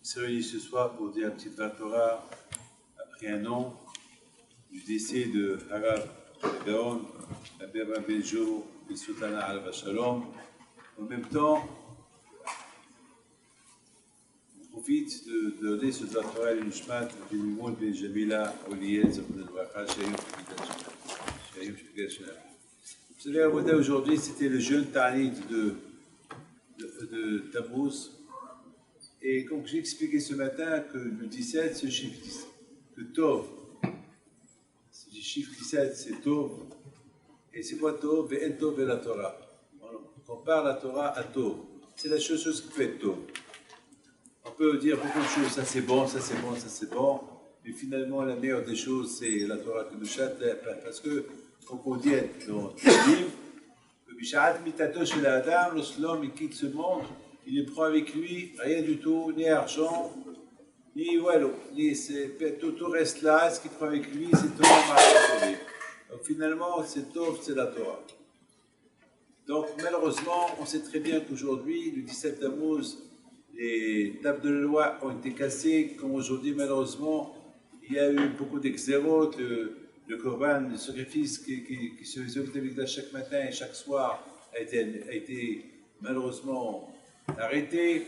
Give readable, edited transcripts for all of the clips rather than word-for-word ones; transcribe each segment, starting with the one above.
s'est réunis ce soir pour dire un petit Torah après un an du décès de Harab Gaon, Rabbi Abraham Benjo et Sultana Alav Shalom. En même temps, on profite de donner ce Torah à l'Ishmat, Benimoun, Ben Jamila, Oliel, Zobne Bracha, Shayim Shayim. Vous savez, aujourd'hui, c'était le jeune Ta'anit de Tammuz. Et comme j'ai expliqué ce matin que le 17, c'est le chiffre 10, que Tov, c'est le chiffre 17, c'est Tov. Et c'est quoi Tov? Ve'en Tov et la Torah. On compare la Torah à Tov. C'est la chose qui peut être Tov. On peut dire beaucoup de choses, ça c'est bon, ça c'est bon, ça c'est bon. Mais finalement, la meilleure des choses, c'est la Torah que nous chante. Parce que, comme on dit dans le livre, que Bishaat mitato shel Adam, lorsque l'homme quitte ce monde, il ne prend avec lui rien du tout, ni argent, ni voilà, tout reste là. Ce qu'il prend avec lui, c'est Torah. Donc finalement, c'est Tov, c'est la Torah. Donc malheureusement, on sait très bien qu'aujourd'hui, le 17 Tammuz, les tables de loi ont été cassées, comme aujourd'hui, malheureusement, il y a eu beaucoup d'exérotes, le korban, le sacrifice qui se faisait au Mikdash chaque matin et chaque soir a été malheureusement arrêté,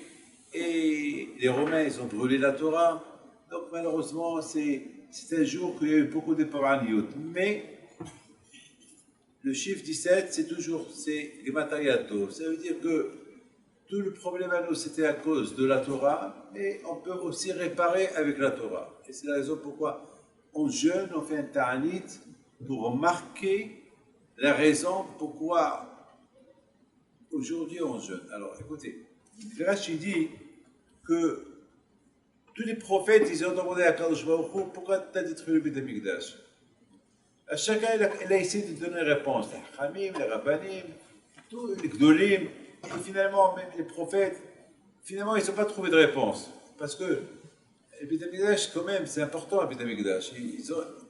et les Romains, ils ont brûlé la Torah. Donc malheureusement, c'est un jour qu'il y a eu beaucoup de paraniyot. Mais le chiffre 17, c'est toujours, c'est Gematria Tov. Ça veut dire que tout le problème à nous, c'était à cause de la Torah, et on peut aussi réparer avec la Torah. Et c'est la raison pourquoi on jeûne, on fait un ta'anit pour marquer la raison pourquoi aujourd'hui on jeûne. Alors écoutez, Rashi dit que tous les prophètes, ils ont demandé à Kadosh Baruch Hu, pourquoi tu as détruit le Beit HaMikdash? À chacun, il a essayé de donner une réponse. Les Hamim, les Rabbanim, tous les Gdolim, et finalement, même les prophètes, finalement, ils n'ont pas trouvé de réponse. Parce que le Beit HaMikdash, quand même, c'est important, le Beit HaMikdash.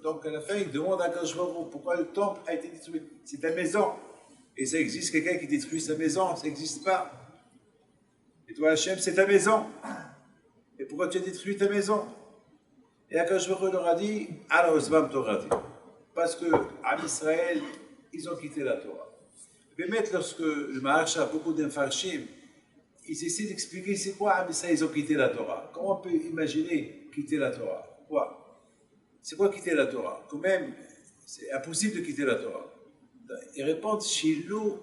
Donc, à la fin, ils demandent à Kadosh Baruch Hu, pourquoi le temple a été détruit? C'est ta maison. Et ça existe, quelqu'un qui détruit sa maison, ça n'existe pas. Et toi, Hachem, c'est ta maison. Et pourquoi tu as détruit ta maison? Et Akash Baruch Hu leur a dit, alors Osvam Torah dit. Parce que, en Israël, ils ont quitté la Torah. Mais maintenant, lorsque le Maharsha a beaucoup d'infarchim, ils essaient d'expliquer c'est quoi en Israël, ils ont quitté la Torah. Comment on peut imaginer quitter la Torah? Quoi? C'est quoi quitter la Torah? Quand même, c'est impossible de quitter la Torah. Ils répondent, Shilou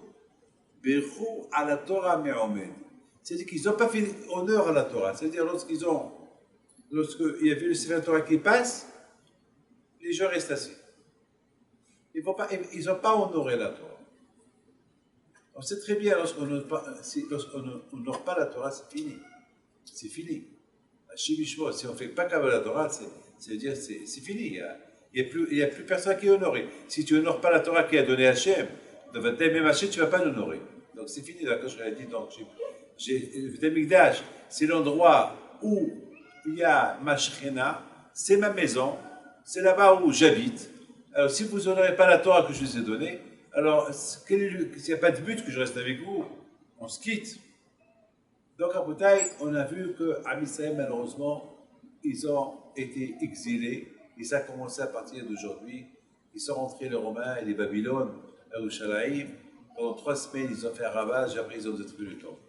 Berou à la Torah Me'omed. C'est-à-dire qu'ils n'ont pas fait honneur à la Torah. C'est-à-dire lorsqu'il y avait le Sefer Torah qui passe, les gens restent assis. Ils n'ont pas honoré la Torah. On sait très bien, lorsqu'on n'honore pas la Torah, c'est fini. C'est fini. Si on ne fait pas qu'avec la Torah, ça veut dire c'est fini. Il n'y a plus personne qui est honoré. Si tu n'honores pas la Torah qui a donné Hachem, même Hachem, tu ne vas pas l'honorer. Donc c'est fini, d'accord, je l'ai dit. Donc, le Beit HaMikdash, c'est l'endroit où il y a ma Shekhinah, c'est ma maison, c'est là-bas où j'habite. Alors si vous n'honorez pas la Torah que je vous ai donnée, alors s'il n'y a pas de but que je reste avec vous, on se quitte. Donc à Boutaï, on a vu qu'à Israël, malheureusement, ils ont été exilés, et ça a commencé à partir d'aujourd'hui. Ils sont rentrés, les Romains et les Babylones, à Yerushalayim. Pendant 3 semaines, ils ont fait un ravage, après ils ont détruit le temple.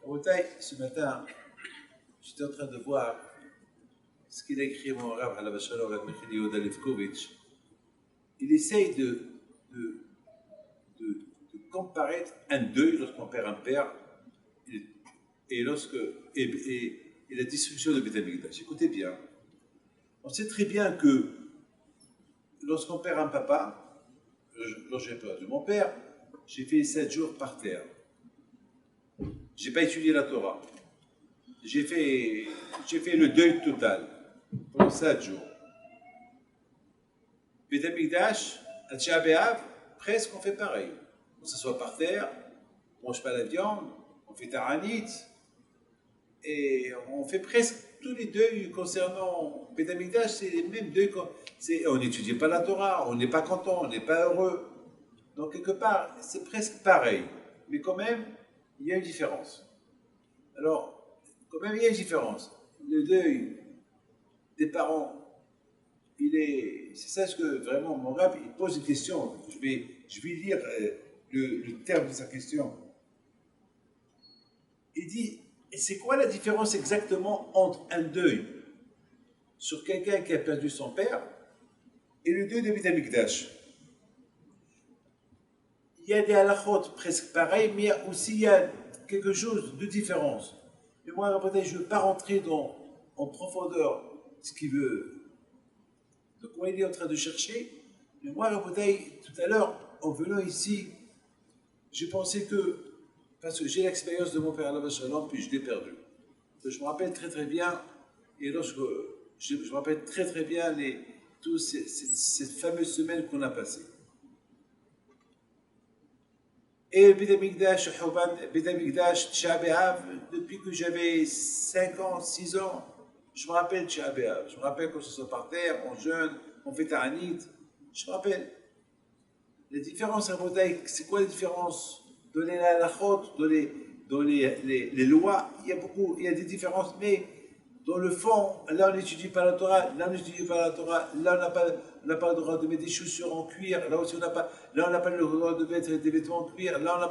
À Boutaï, ce matin, j'étais en train de voir ce qu'il a écrit mon Rav Alav Shalom, Rav Michel Yehuda Levkovitch. Il essaye de comparer un deuil lorsqu'on perd un père et la destruction de Beit HaMikdash. Écoutez bien, on sait très bien que lorsqu'on perd un papa, lorsque j'ai perdu mon père, j'ai fait 7 jours par terre. Je n'ai pas étudié la Torah. J'ai fait le deuil total pendant 7 jours. Beit HaMikdash, à Tisha B'Av, presque on fait pareil. On s'assoit par terre, on ne mange pas la viande, on fait ta'anit, et on fait presque tous les deuils concernant Beit HaMikdash, c'est les mêmes deuils. On n'étudie pas la Torah, on n'est pas content, on n'est pas heureux. Donc quelque part, c'est presque pareil. Mais quand même, il y a une différence. Alors, quand même, il y a une différence. le deuil des parents, c'est ça ce que vraiment mon rab, il pose une question. Je vais lire le terme de sa question. Il dit, c'est quoi la différence exactement entre un deuil sur quelqu'un qui a perdu son père et le deuil de Beth Amikdash? Il y a des halakhot presque pareils, mais il y a quelque chose de différence. Et moi, je ne veux pas rentrer en profondeur ce qu'il veut. Donc, moi, il est en train de chercher. Mais moi, tout à l'heure, en venant ici, j'ai pensé que, parce que j'ai l'expérience de mon père Alav Shalom, puis je l'ai perdu. Je me rappelle très très bien, et lorsque je me rappelle très très bien cette fameuse semaine qu'on a passée. Et Beth Amikdash, Tisha B'Av, depuis que j'avais 5 ans, 6 ans, je me rappelle Tisha B'Av. Je me rappelle quand je suis par terre, on jeûne, on fait Ta'anit. Je me rappelle. La différence à Bodaï, c'est quoi la différence dans les halachot, dans les lois? Il y a des différences, mais dans le fond, là on n'étudie pas la Torah, là on n'étudie pas la Torah, là on n'a pas le droit de mettre des chaussures en cuir, là aussi on n'a pas le droit de mettre des vêtements en cuir, là on n'a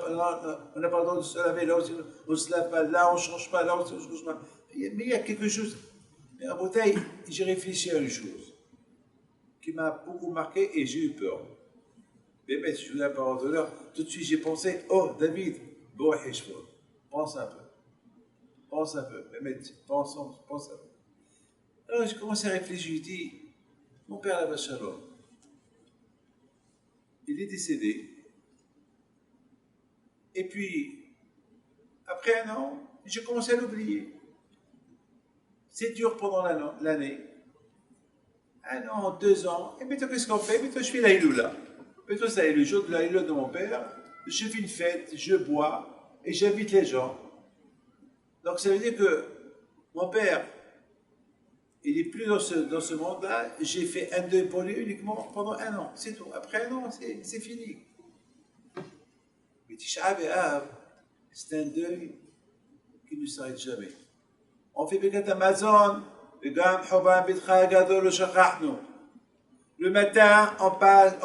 pas le droit de se laver, là aussi on ne se lave pas, là on ne change pas, là aussi on ne change pas. Mais il y a quelque chose. Mais à Bodaï, j'ai réfléchi à une chose qui m'a beaucoup marqué et j'ai eu peur. Mais je vous donne la parole d'honneur, tout de suite j'ai pensé, oh David, pense un peu. Pense un peu, pense un peu. Alors j'ai commencé à réfléchir, je dis, mon père Alav Shalom, il est décédé, et puis, après un an, j'ai commencé à l'oublier. C'est dur pendant l'année. 1 an, 2 ans, et maintenant qu'est-ce qu'on fait? Maintenant je fais la Iloula. Maintenant c'est le jour de la Iloula de mon père, je fais une fête, je bois, et j'invite les gens. Donc ça veut dire que mon père, il n'est plus dans ce monde-là, j'ai fait un deuil pour lui uniquement pendant 1 an, c'est tout. Après 1 an, c'est fini. Mais Tisha B'Av, c'est un deuil qui ne s'arrête jamais. On fait Birkat Hamazon, le matin, on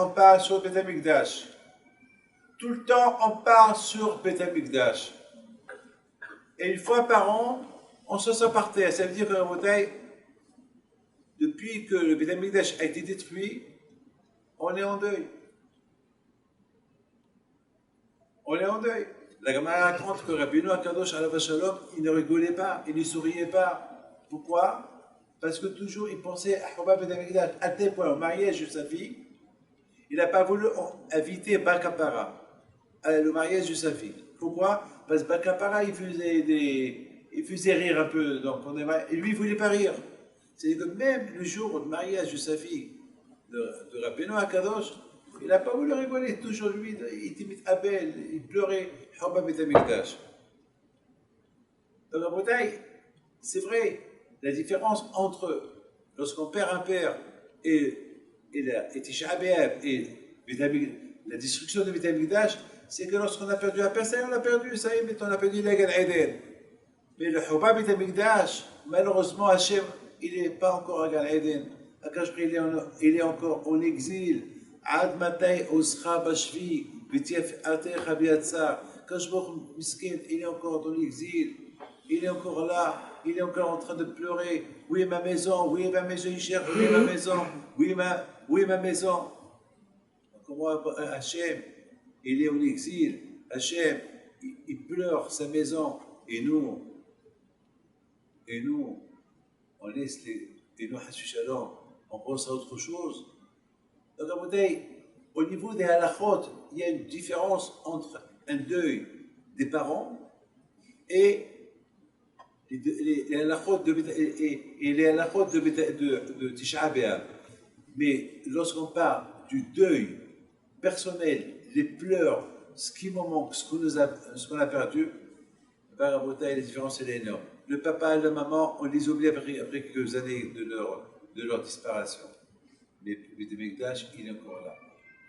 parle sur Beth Amikdash. Tout le temps, on parle sur Beth Amikdash. Et une fois par an, on s'assoit par terre. Ça veut dire qu'en bouteille, depuis que le Beth Amikdash a été détruit, on est en deuil. On est en deuil. La Gemara raconte que Rabbeinu Akadosh Alav Shalom, il ne rigolait pas, il ne souriait pas. Pourquoi? Parce que toujours il pensait à Chobab Beth Amikdash, à tel point, au mariage de sa fille, il n'a pas voulu inviter Bakapara, le mariage de sa fille. Pourquoi? Parce que Bakapara, il faisait rire un peu. Donc et lui, il ne voulait pas rire. C'est-à-dire que même le jour du mariage de sa fille, de Rabbeinu Akadosh, il n'a pas voulu rigoler. Toujours lui, il était Abel, il pleurait. Chobab Beth Amikdash. Donc en Bretagne, c'est vrai, la différence entre lorsqu'on perd un père et Tisha B'Av et la destruction de Beth Amikdash, c'est que lorsqu'on a perdu un père, ça y est, on l'a perdu, ça y est, mais on a perdu la Gan Eden. Mais le Chobab Beth Amikdash, malheureusement, Hachem, il n'est pas encore à Gan Eden. Il est encore en exil. Ad matay osra bashvi, v'tief atecha biatsa. Kashboch miskin, il est encore dans l'exil. Il est encore là, il est encore en train de pleurer. Oui, ma maison, il cherche, oui, ma maison, oui, ma maison. Comment Hachem, il est en exil. Hachem, il pleure sa maison. Et nous, on laisse et nous, Shalom, on pense à autre chose. Donc, au niveau des halachot, il y a une différence entre un deuil des parents et les halachot de Tisha B'Av. Mais lorsqu'on parle du deuil personnel, les pleurs, ce qui nous manque, ce qu'on a perdu, la différence elle est énorme. Le papa et la maman, on les oublie après quelques années de leur disparition. Mais le Mikdash, il est encore là.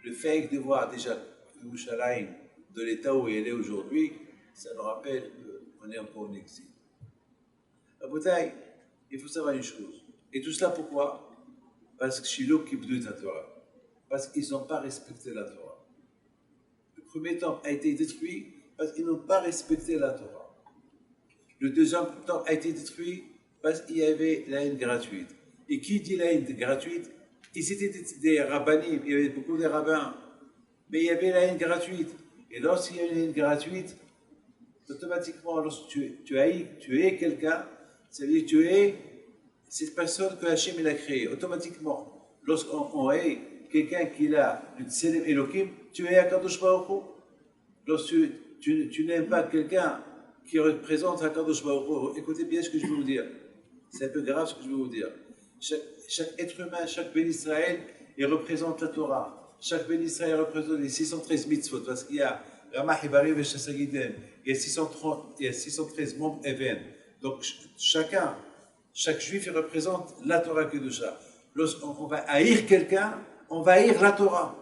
Le fait de voir déjà Yerushalayim de l'état où elle est aujourd'hui, ça nous rappelle qu'on est encore en exil. La bouteille, Il faut savoir une chose. Et tout cela pourquoi? Parce que Shiloh qui de la Torah. Parce qu'ils n'ont pas respecté la Torah. Le premier temple a été détruit parce qu'ils n'ont pas respecté la Torah. Le deuxième temple a été détruit parce qu'il y avait la haine gratuite. Et qui dit la haine gratuite? Ils étaient des rabbinim, il y avait beaucoup de rabbins, mais il y avait la haine gratuite. Et lorsqu'il y a une haine gratuite, automatiquement, lorsque tu hais quelqu'un, ça veut dire que tu hais cette personne que Hachem a créée. Automatiquement, lorsqu'on hait quelqu'un qui a le Tselem Elohim, tu hais Akadosh Baruch Hu. Lorsque tu n'aimes pas quelqu'un qui représente Akadosh Baruch Hu, écoutez bien ce que je veux vous dire. C'est un peu grave ce que je veux vous dire. Chaque être humain, chaque Ben Israël, il représente la Torah. Chaque Ben Israël représente les 613 mitzvot, parce qu'il y a Ramah Hibari et Shasagidem, il y a 613 membres Even. Donc chaque juif, il représente la Torah Kedusha. Lorsqu'on va haïr quelqu'un, on va haïr la Torah.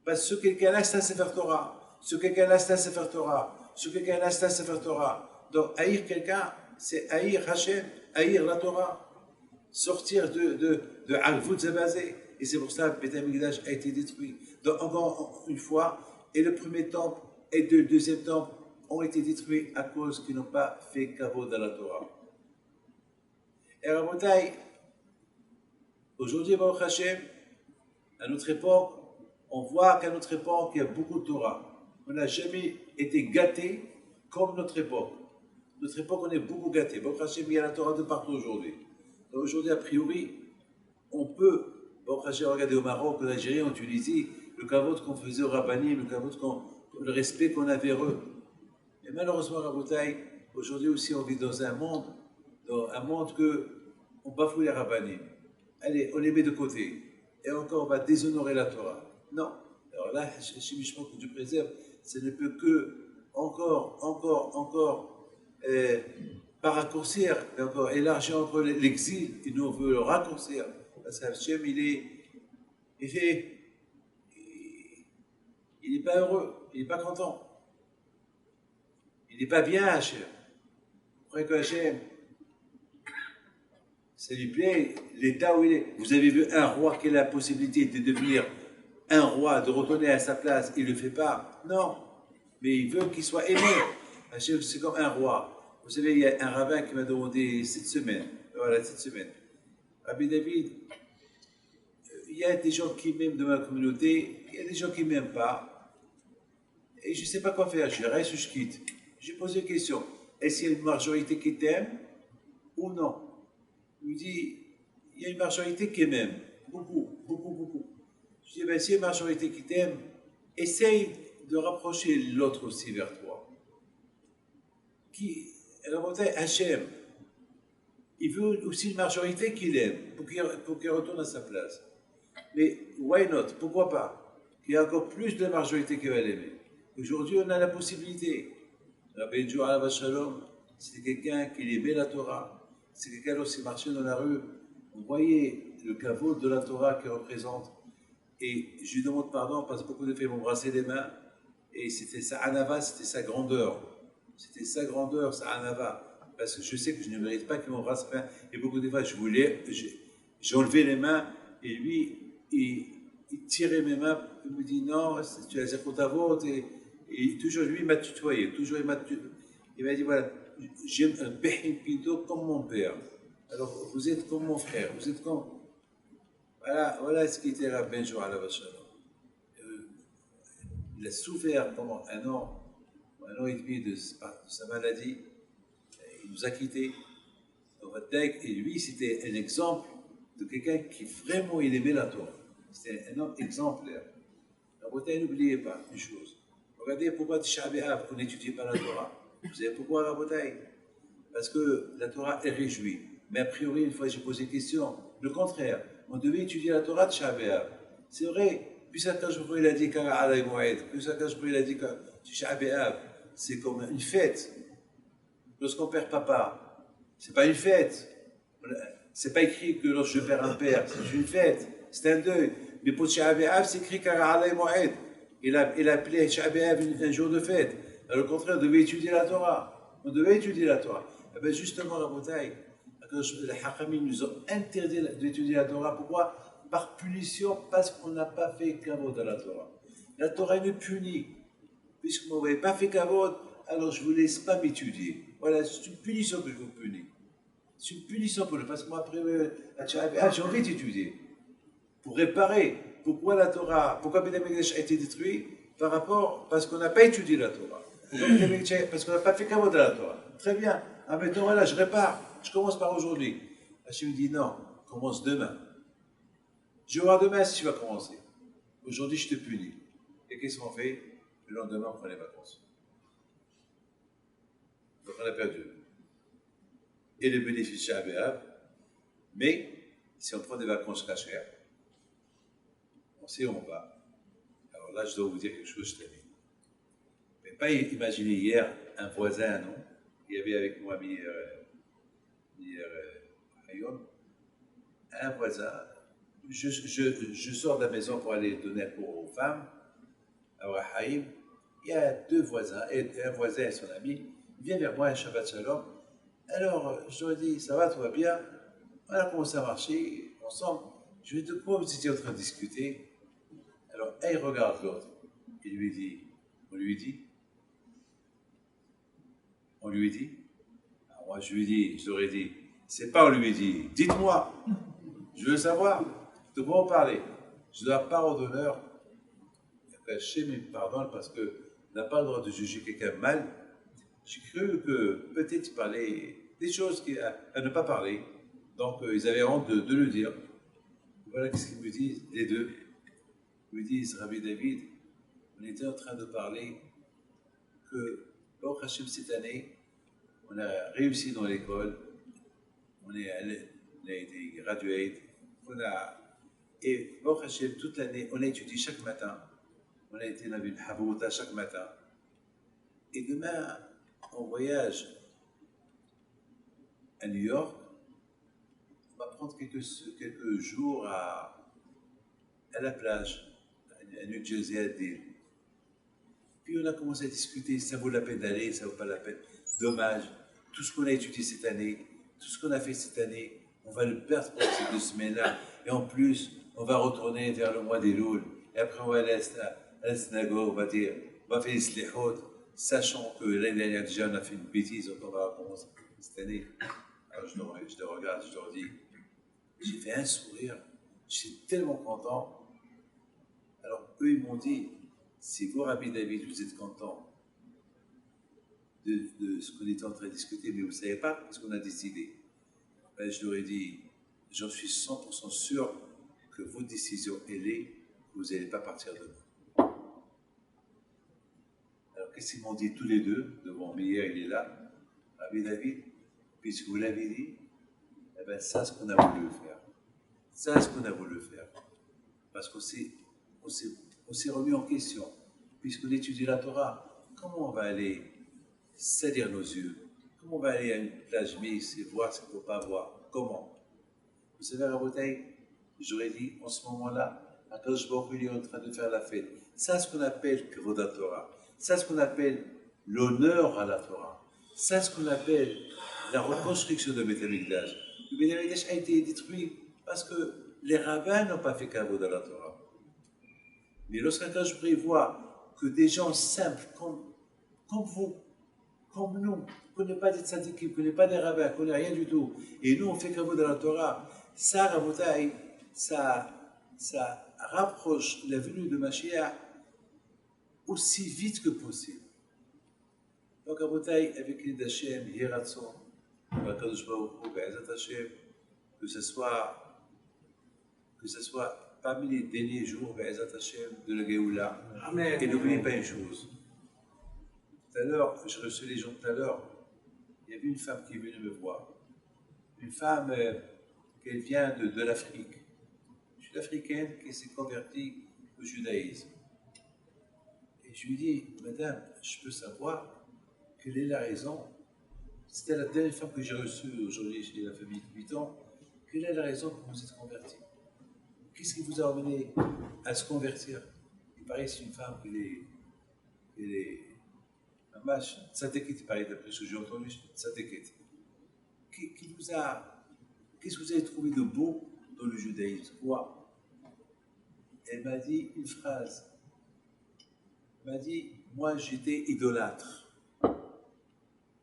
Parce que quelqu'un-là, c'est un Sefer Torah. Ce quelqu'un-là, c'est un Sefer Torah. Ce quelqu'un-là, c'est un Sefer Torah. Donc haïr quelqu'un, c'est haïr Hachem, haïr la Torah. Sortir de Alvout Zabazé. Et c'est pour ça que Beth Amikdash a été détruit. Donc, encore une fois, et le premier temple et le deuxième temple ont été détruits à cause qu'ils n'ont pas fait kavod à la Torah. Et Rabotai, aujourd'hui, Baruch Hashem, à notre époque, on voit qu'à notre époque, il y a beaucoup de Torah. On n'a jamais été gâtés comme notre époque. Notre époque, on est beaucoup gâtés. Baruch Hashem, il y a la Torah de partout aujourd'hui. Aujourd'hui, a priori, on peut, regardez au Maroc, en Algérie, en Tunisie, le kavod qu'on faisait au Rabbanim, le respect qu'on avait eux. Mais malheureusement, Rabotai, aujourd'hui aussi, on vit dans un monde que on bafoue les Rabbanim. Allez, on les met de côté. Et encore, on va déshonorer la Torah. Non. Alors là, chez Mishmok, que Dieu préserve, ça ne peut que encore, pas raccourcir, mais encore élargir encore l'exil, et nous on veut le raccourcir. Parce qu'Hachem, il n'est pas heureux, il n'est pas content. Il n'est pas bien, Hachem. Après que Hachem, ça lui plaît, l'état où il est. Vous avez vu un roi qui a la possibilité de devenir un roi, de retourner à sa place, il ne le fait pas. Non, mais il veut qu'il soit aimé. Hachem, c'est comme un roi. Vous savez, il y a un rabbin qui m'a demandé cette semaine, Rabbi David, il y a des gens qui m'aiment dans ma communauté, il y a des gens qui ne m'aiment pas, et je ne sais pas quoi faire, je reste ou je quitte. J'ai posé une question, est-ce qu'il y a une majorité qui t'aime ou non? Il me dit, il y a une majorité qui m'aime, beaucoup. Je dis, ben, s'il y a une majorité qui t'aime, essaye de rapprocher l'autre aussi vers toi. Hachem, il veut aussi une majorité qui l'aime pour qu'il retourne à sa place. Mais why not? Pourquoi pas? Il y a encore plus de majorité qui va l'aimer. Aujourd'hui, on a la possibilité. Rabbi Joe Alav Shalom, c'était quelqu'un qui aimait la Torah. C'est quelqu'un aussi marchait dans la rue. On voyait le kavod de la Torah qu'il représente. Et je lui demande pardon parce que beaucoup de filles m'ont brassé les mains. Et c'était sa anava, c'était sa grandeur. C'était sa grandeur, sa anava. Parce que je sais que je ne mérite pas qu'il m'embrasse les mains. Et beaucoup de fois, j'ai enlevé les mains. Et lui, il tirait mes mains. Il me dit non, tu as zéro ta vote. Et toujours, lui, il m'a tutoyé. Toujours, il m'a dit voilà, j'aime un Behin Pido comme mon père. Alors, vous êtes comme mon frère. Vous êtes comme. Voilà ce qui était Rabbi Joe Alav Shalom. Il a souffert pendant un an et demi de sa maladie. Il nous a quittés. Et lui, c'était un exemple de quelqu'un qui vraiment il aimait la Torah. C'était un homme exemplaire. Rabotai, n'oubliez pas une chose. Regardez pourquoi Tisha B'Av, on n'étudie pas la Torah. Vous savez pourquoi, Rabotai? Parce que la Torah est réjouie. Mais a priori, une fois j'ai posé question, le contraire. On devait étudier la Torah de Tisha B'Av. C'est vrai. Puis ça, quand je vous il a dit Kara Alay Moed. Puis ça, quand je vous il a dit que Tisha B'Av, c'est comme une fête. Lorsqu'on perd papa, c'est pas une fête. C'est pas écrit que lorsque je perds un père, c'est une fête. C'est un deuil. Mais pour Tisha B'Av, c'est écrit Kara Alay Moed. Il a appelé Tisha B'Av un jour de fête. Alors, au contraire, on devait étudier la Torah. On devait étudier la Torah. Eh bien, justement, Rabotai, les Hachamim nous ont interdit d'étudier la Torah. Pourquoi? Par punition, parce qu'on n'a pas fait kavod à la Torah. La Torah nous punit. Puisque vous n'avez pas fait kavod, alors je ne vous laisse pas m'étudier. Voilà, c'est une punition que je vous punis. C'est une punition pour le. Parce que moi, après, j'ai envie d'étudier. Pour réparer. Pourquoi la Torah, pourquoi Beth Amikdash a été détruit? Par rapport, parce qu'on n'a pas étudié la Torah. Parce qu'on n'a pas fait kavod à la Torah. Très bien. Ah, maintenant, voilà, je répare. Je commence par aujourd'hui. Hachem me dit non, commence demain. Je vais voir demain si tu vas commencer. Aujourd'hui, je te punis. Et qu'est-ce qu'on fait? Le lendemain, on prend les vacances. Donc, on a perdu. Et le bénéfice chez Abéab. Mais, si on prend des vacances cachères, on sait où on va. Alors là, je dois vous dire quelque chose, je t'aime. Mais pas imaginer hier, un voisin, non? Il y avait avec moi un voisin. Je sors de la maison pour aller donner un cours aux femmes, à Wahaïm. Il y a deux voisins, et un voisin et son ami. Il vient vers moi, un Shabbat Shalom. Alors, je lui ai dit, ça va, tout va bien. On a commencé à marcher ensemble. Je lui ai dit, de quoi vous étiez en train de discuter? Alors, il regarde l'autre. Il lui dit, on lui dit. Alors moi, je leur ai dit, c'est pas on lui dit, dites-moi, je veux savoir de quoi on parlait. Je dois pas d'honneur. Hachem me pardonne parce qu'on n'a pas le droit de juger quelqu'un mal. J'ai cru que peut-être il parlait des choses à ne pas parler. Donc, ils avaient honte de le dire. Voilà ce qu'ils me disent, les deux. Ils me disent, Rabbi David, on était en train de parler que, Baruch Hashem, cette année, on a réussi dans l'école, on a été graduate, et Baruch Hashem, toute l'année, on a étudié chaque matin, on a été dans une Habouta chaque matin, et demain, on voyage à New York, on va prendre quelques jours à la plage, à New Jersey, à Deal. Puis on a commencé à discuter, ça vaut la peine d'aller, ça vaut pas la peine. Dommage, tout ce qu'on a étudié cette année, tout ce qu'on a fait cette année, on va le perdre pour ces 2 semaines-là. Et en plus, on va retourner vers le mois des Loul. Et après, on va aller à la synagogue, on va faire les slichot, sachant que l'année dernière, déjà, on a fait une bêtise, donc on va recommencer cette année. Alors je le regarde, je leur dis, j'ai fait un sourire, j'étais tellement content. Alors eux, ils m'ont dit, si vous, Rabbi David, vous êtes content de ce qu'on était en train de discuter, mais vous ne savez pas ce qu'on a décidé. Ben, je leur ai dit, j'en suis 100% sûr que votre décision, elle est que vous n'allez pas partir demain. Alors, qu'est-ce qu'ils m'ont dit tous les deux? Devant Meir, il est là. Rabbi David, puisque vous l'avez dit, eh ben, ça, c'est ce qu'on a voulu faire. Ça, c'est ce qu'on a voulu faire. Parce qu'on s'est remis en question. Puisqu'on étudie la Torah, comment on va aller salir nos yeux? Comment on va aller à une plage mixte et voir ce qu'il ne faut pas voir? Comment? Vous savez, Rabotai, j'aurais dit, en ce moment-là, Akadosh Baruch Hu est en train de faire la fête. Ça, c'est ce qu'on appelle Kavod Torah. Ça, c'est ce qu'on appelle l'honneur à la Torah. Ça, c'est ce qu'on appelle la reconstruction de Beth Amikdash. Le Beth Amikdash a été détruit parce que les rabbins n'ont pas fait Kavod à la Torah. Mais lorsqu'Akadosh Baruch Hu voit que des gens simples comme vous, comme nous, qu'on n'est pas des tzadikim, qu'on n'est pas des rabbins, qu'on n'est rien du tout, et nous on fait Kavod à la Torah, ça, Rabotai, ça rapproche la venue de Mashiach aussi vite que possible. Donc, Rabotai, avec l'idée d'Hachem, Yeratzon, Akadosh Baruch Hu, Be'ezat Hashem, que ce soit parmi les derniers jours, Be'ezat Hashem, de la Géoula. Amen. Et n'oubliez pas une chose. Tout à l'heure, je reçois les gens tout à l'heure, il y avait une femme qui est venue me voir. Une femme qui vient de l'Afrique. Une Sud-Africaine qui s'est convertie au judaïsme. Et je lui dis, madame, je peux savoir quelle est la raison. C'était la dernière femme que j'ai reçue aujourd'hui chez la famille de 8 ans. Quelle est la raison que vous êtes convertie? Qu'est-ce qui vous a amené à se convertir? Il paraît que c'est une femme qui est Mamash, Tzadeket, il paraît, d'après ce que j'ai entendu, Tzadeket, qui vous a qu'est-ce que vous avez trouvé de beau dans le judaïsme? Quoi? Elle m'a dit une phrase. Elle m'a dit, moi j'étais idolâtre.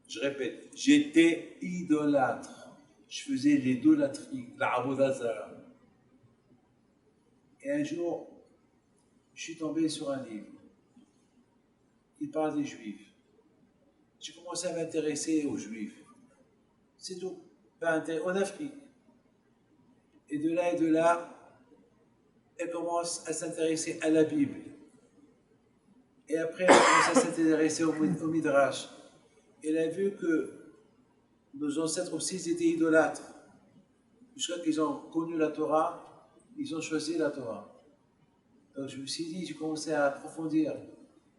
Je répète, j'étais idolâtre. Je faisais l'idolâtrie, la abodazara. Et un jour, je suis tombé sur un livre. Il parle des Juifs. J'ai commencé à m'intéresser aux Juifs. C'est tout. En Afrique. Et de là, elle commence à s'intéresser à la Bible. Et après, elle commence à s'intéresser au Midrash. Elle a vu que nos ancêtres aussi étaient idolâtres. Jusqu'à qu'ils ont connu la Torah, ils ont choisi la Torah. Donc je me suis dit, j'ai commencé à approfondir.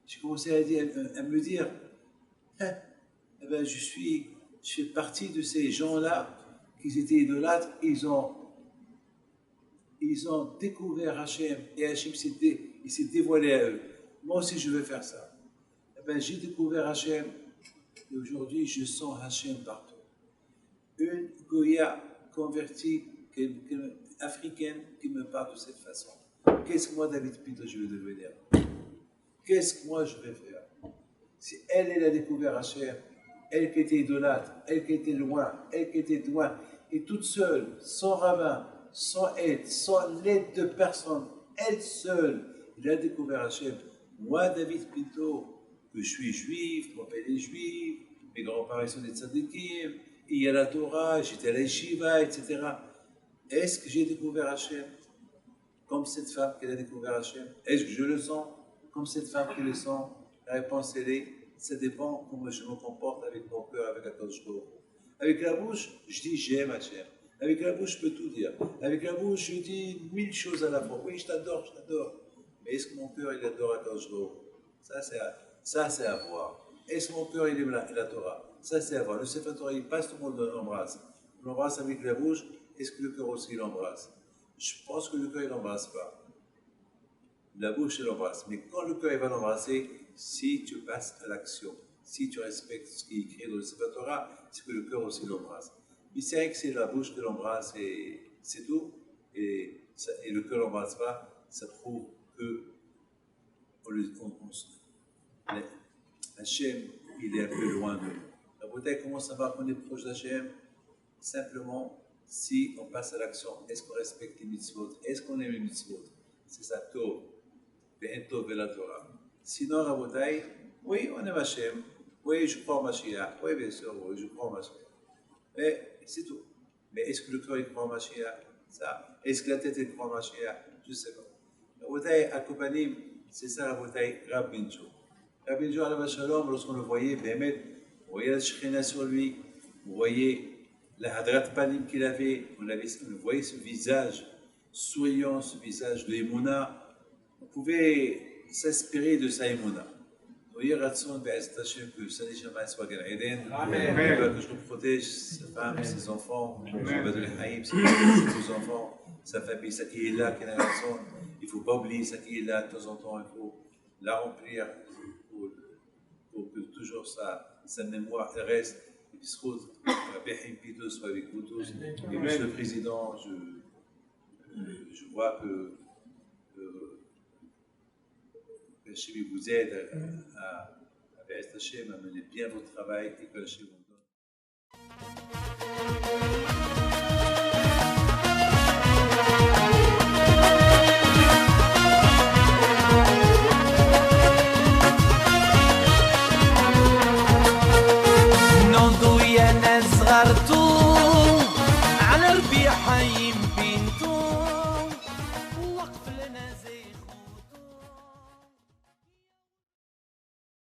J'ai commencé à me dire, hein, eh ben, je fais partie de ces gens-là qui étaient idolâtres. Ils ont découvert Hachem et Hachem s'est dévoilé à eux. Moi aussi, je veux faire ça. Eh ben, j'ai découvert Hachem et aujourd'hui, je sens Hachem partout. Une Goya convertie, africaine, qui me parle de cette façon. Qu'est-ce que moi, David Pito, je vais devenir? Qu'est-ce que moi, je vais faire? Si elle a découvert Hachem, elle qui était idolâtre, elle qui était loin, et toute seule, sans rabbin, sans l'aide de personne, elle seule, elle a découvert Hachem. Moi, David Pinto, que je suis juif, mon père est juif, mes grands-parents sont des tzadikim, il y a la Torah, j'étais à la yeshiva, etc. Est-ce que j'ai découvert Hachem comme cette femme qui a découvert Hachem? Est-ce que je le sens comme cette femme qui le sent? La réponse, elle est, ça dépend comment je me comporte avec mon cœur, avec la Kadosh Baruch Hu. Avec la bouche, je dis j'aime Hachem. Avec la bouche, je peux tout dire. Avec la bouche, je dis 1000 choses à la fois. Oui, je t'adore. Mais est-ce que mon cœur, il adore la Kadosh Baruch Hu? Ça, c'est à voir. Est-ce que mon cœur, il aime la Torah? Ça, c'est à voir. Le Sefer Torah, il passe, tout le monde l'embrasse. On l'embrasse avec la bouche. Est-ce que le cœur aussi l'embrasse? Je pense que le cœur, il l'embrasse pas. La bouche, elle l'embrasse. Mais quand le cœur, il va l'embrasser, si tu passes à l'action, si tu respectes ce qui est écrit dans le Sefer Torah, c'est que le cœur aussi l'embrasse. Mais c'est vrai que c'est la bouche qui l'embrasse et c'est tout. Et le cœur ne l'embrasse pas, ça prouve que Hachem, il est un peu loin de nous. La beauté, comment ça va qu'on est proche d'Hachem? Simplement, si on passe à l'action, est-ce qu'on respecte les mitzvot? Est-ce qu'on aime les mitzvot? C'est ça, Tov. Ve'en Tov ve'la Torah. Sinon, Rabotai, oui, on aime Hachem. Oui, je crois en Mashiach. Oui, bien sûr, oui, je crois en Mashiach. Mais c'est tout. Mais est-ce que le cœur, il croit en Mashiach? Ça. Est-ce que la tête, elle croit en Mashiach? Je ne sais pas. Rabotai, à Kopanim, c'est ça, Rabotai, Rab Bincho. Rabbi Joe Alav Shalom, lorsqu'on le voyait, Bémet, vous voyez la Shekhinah sur lui, vous voyez la Hadrat Panim qu'il avait, vous voyez ce visage souriant, ce visage de Emouna, vous pouvez s'inspirer de sa Emouna. Vous voyez, Ratson, que sa Neshama soit Gan Eden, que je le protège, sa femme, ses enfants, je vais donner Haïm, ses enfants, sa famille, ça qui est là, qui est là, il ne faut pas oublier ça qui est là, de temps en temps, il faut la remplir. Pour que toujours sa mémoire reste, et puis Rabbi Pito soit avec vous tous. Et Monsieur le Président, je vois que Hachem vous aide à mener bien votre travail et que Hachem vous donne.